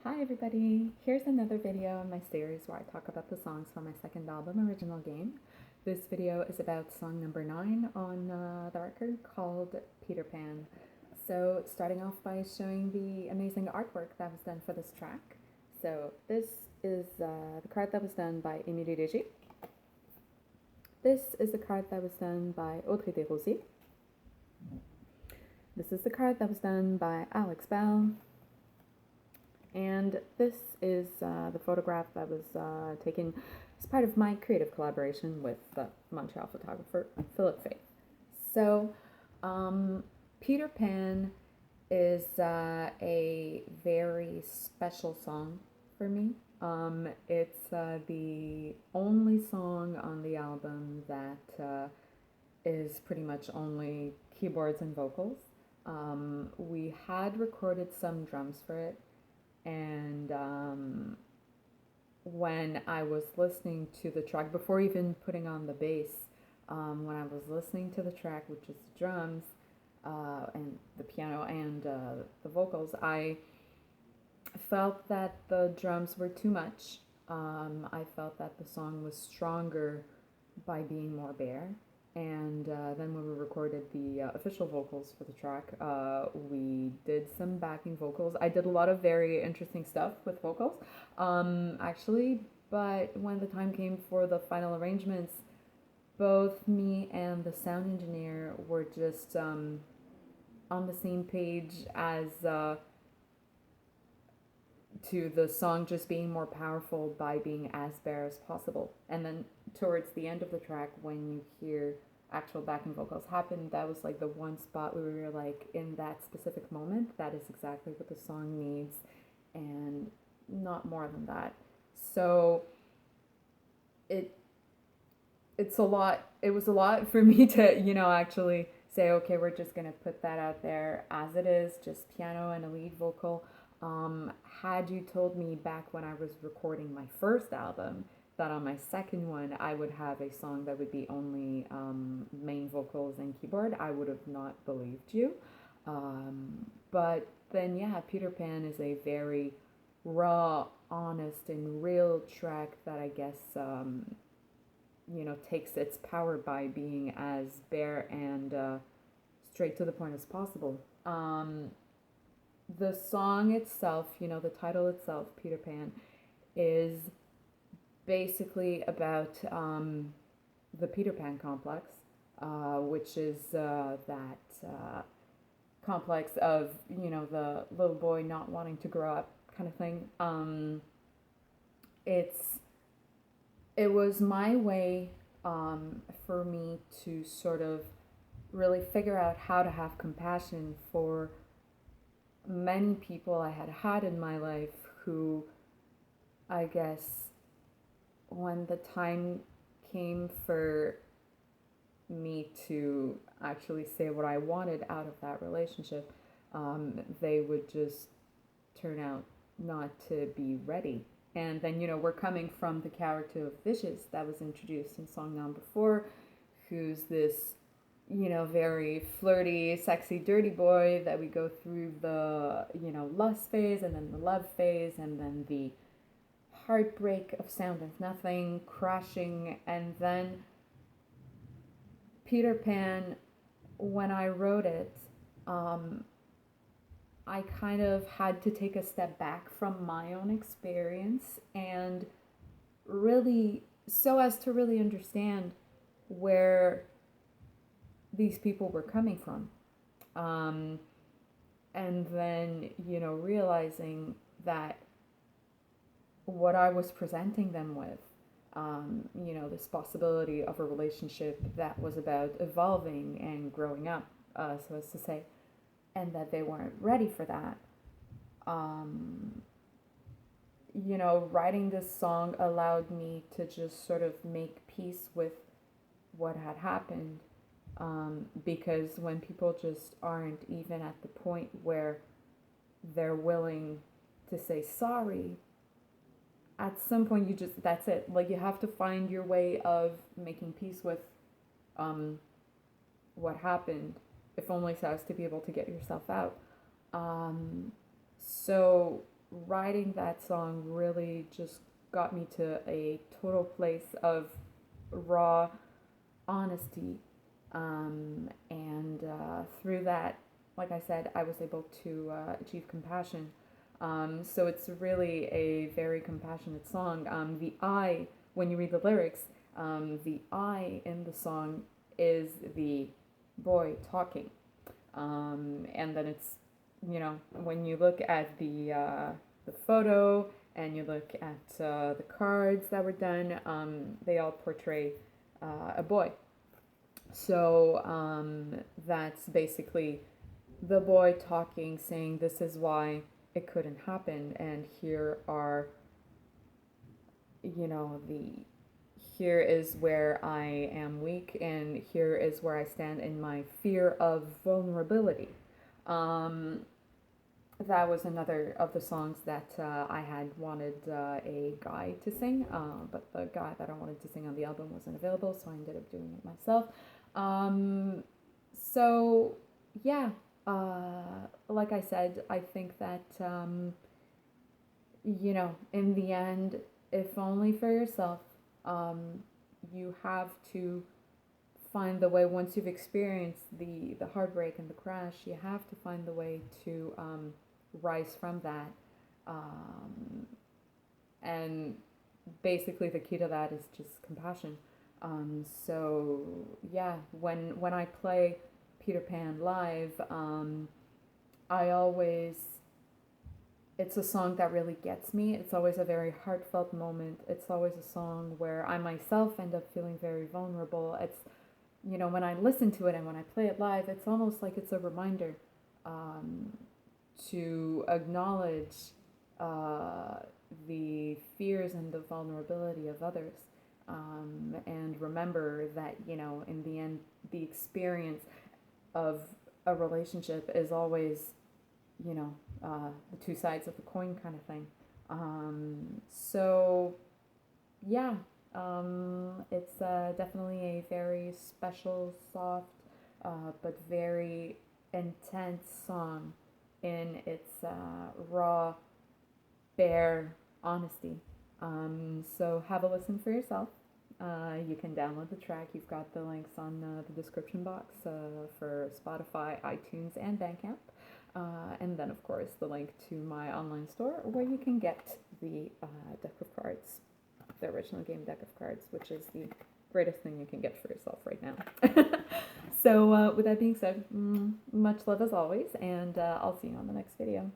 Hi everybody, here's another video in my series where I talk about the songs from my second album, Original Game. This video is about song number 9 on the record called Peter Pan. So starting off by showing the amazing artwork that was done for this track. So this is the card that was done by Émilie Léger. This is the card that was done by Audrey Desrosiers. This is the card that was done by Alex Bell. And this is the photograph that was taken as part of my creative collaboration with Montreal photographer Philip Faith. So, Peter Pan is a very special song for me. It's the only song on the album that is pretty much only keyboards and vocals. We had recorded some drums for it. And when I was listening to the track, before even putting on the bass, when I was listening to the track, which is the drums and the piano and the vocals, I felt that the drums were too much. I felt that the song was stronger by being more bare. And then when we recorded the official vocals for the track, we did some backing vocals. I did a lot of very interesting stuff with vocals, actually, but when the time came for the final arrangements, both me and the sound engineer were just on the same page as to the song just being more powerful by being as bare as possible. And then towards the end of the track, when you hear actual backing vocals happen, that was like the one spot where we were like, in that specific moment, that is exactly what the song needs and not more than that. So it's a lot. It was a lot for me to, actually say, okay, we're just going to put that out there as it is, just piano and a lead vocal. Had you told me back when I was recording my first album that on my second one I would have a song that would be only main vocals and keyboard, I would have not believed you. But then, yeah, Peter Pan is a very raw, honest, and real track that I guess, takes its power by being as bare and straight to the point as possible. The song itself, the title itself, Peter Pan, is basically about the Peter Pan complex, which is that complex of, the little boy not wanting to grow up kind of thing. It was my way for me to sort of really figure out how to have compassion for many people I had had in my life who, I guess, when the time came for me to actually say what I wanted out of that relationship, they would just turn out not to be ready. And then, we're coming from the character of Vicious that was introduced in song number 4, who's this very flirty, sexy, dirty boy that we go through the, lust phase and then the love phase and then the heartbreak of Sound of Nothing, crashing, and then Peter Pan, when I wrote it, I kind of had to take a step back from my own experience and really, so as to really understand where these people were coming from. And then, realizing that what I was presenting them with, this possibility of a relationship that was about evolving and growing up, so as to say, and that they weren't ready for that. Writing this song allowed me to just sort of make peace with what had happened. Because when people just aren't even at the point where they're willing to say sorry, at some point that's it. Like, you have to find your way of making peace with what happened, if only so as to be able to get yourself out. So writing that song really just got me to a total place of raw honesty. And through that, like I said, I was able to achieve compassion. So it's really a very compassionate song. The I, when you read the lyrics, the I in the song is the boy talking. And then it's, when you look at the photo and you look at the cards that were done, they all portray a boy. So that's basically the boy talking, saying, "This is why it couldn't happen," and here are, the here is where I am weak, and here is where I stand in my fear of vulnerability. Um, that was another of the songs that I had wanted a guy to sing, but the guy that I wanted to sing on the album wasn't available, so I ended up doing it myself. So, yeah, like I said, I think that, in the end, if only for yourself, you have to find the way. Once you've experienced the heartbreak and the crash, you have to find the way to rise from that. Um, and basically, the key to that is just compassion. So yeah, when I play Peter Pan live, I always it's a song that really gets me. It's always a very heartfelt moment. It's always a song where I myself end up feeling very vulnerable. It's, when I listen to it and when I play it live, it's almost like it's a reminder um, to acknowledge uh, the fears and the vulnerability of others. And remember that, in the end, the experience of a relationship is always, the two sides of the coin kind of thing. So, yeah, it's definitely a very special, soft, but very intense song in its raw, bare honesty. So, have a listen for yourself. You can download the track. You've got the links on the description box for Spotify, iTunes, and Bandcamp. And then, of course, the link to my online store where you can get the deck of cards, the original game deck of cards, which is the greatest thing you can get for yourself right now. So, with that being said, much love as always, and I'll see you on the next video.